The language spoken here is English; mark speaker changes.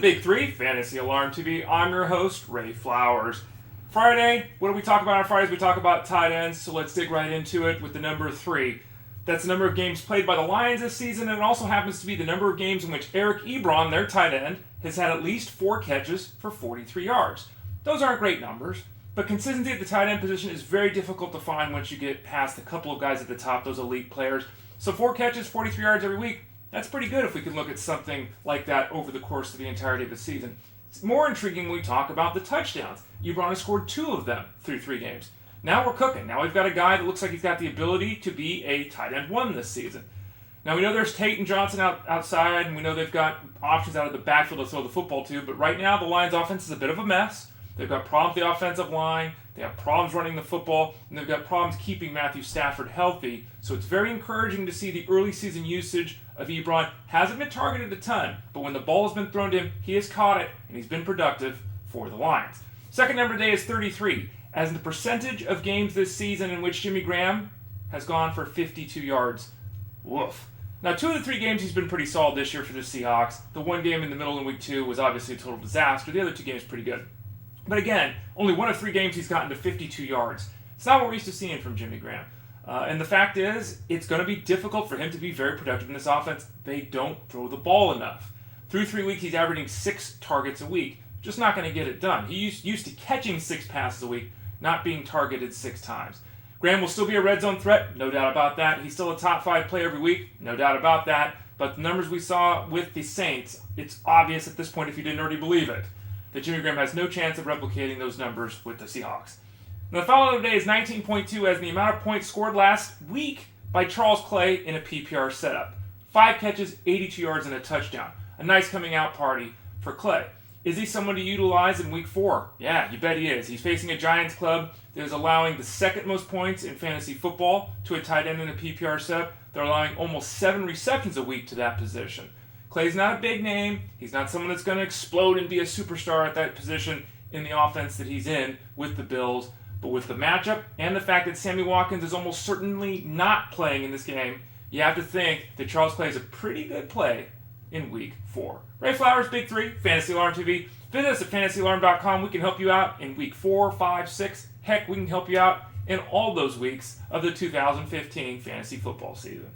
Speaker 1: Big Three, Fantasy Alarm TV. I'm your host, Ray Flowers. Friday, what do we talk about on Fridays? We talk about tight ends, so let's dig right into it with the number 3. That's the number of games played by the Lions this season, and it also happens to be the number of games in which Ebron, their tight end, has had at least 4 catches for 43 yards. Those aren't great numbers, but consistency at the tight end position is very difficult to find once you get past a couple of guys at the top, those elite players. So 4 catches, 43 yards every week, that's pretty good if we can look at something like that over the course of the entirety of the season. It's more intriguing when we talk about the touchdowns. Ebron has scored 2 of them through 3 games. Now we're cooking. Now we've got a guy that looks like he's got the ability to be a tight end 1 this season. Now we know there's Tate and Johnson outside, and we know they've got options out of the backfield to throw the football to, but right now the Lions' offense is a bit of a mess. They've got problems with the offensive line, they have problems running the football, and they've got problems keeping Matthew Stafford healthy. So it's very encouraging to see the early season usage of Ebron. Hasn't been targeted a ton, but when the ball has been thrown to him, he has caught it, and he's been productive for the Lions. Second number today is 33, as the percentage of games this season in which Jimmy Graham has gone for 52 yards. Woof. Now, 2 of the 3 games he's been pretty solid this year for the Seahawks. The 1 game in the middle in week 2 was obviously a total disaster. The other 2 games pretty good. But again, only 1 of 3 games he's gotten to 52 yards. It's not what we're used to seeing from Jimmy Graham. And the fact is, it's going to be difficult for him to be very productive in this offense. They don't throw the ball enough. Through 3 weeks, he's averaging 6 targets a week. Just not going to get it done. He's used to catching 6 passes a week, not being targeted 6 times. Graham will still be a red zone threat, no doubt about that. He's still a top 5 player every week, no doubt about that. But the numbers we saw with the Saints, it's obvious at this point, if you didn't already believe it, that Jimmy Graham has no chance of replicating those numbers with the Seahawks. Now, the following day is 19.2 as the amount of points scored last week by Charles Clay in a PPR setup. 5 catches, 82 yards, and a touchdown. A nice coming out party for Clay. Is he someone to utilize in week 4? Yeah, you bet he is. He's facing a Giants club that is allowing the second most points in fantasy football to a tight end in a PPR setup. They're allowing almost 7 receptions a week to that position. Clay's not a big name. He's not someone that's going to explode and be a superstar at that position in the offense that he's in with the Bills. But with the matchup and the fact that Sammy Watkins is almost certainly not playing in this game, you have to think that Charles Clay is a pretty good play in week 4. Ray Flowers, Big 3, Fantasy Alarm TV. Visit us at fantasyalarm.com. We can help you out in week 4, 5, 6. Heck, we can help you out in all those weeks of the 2015 fantasy football season.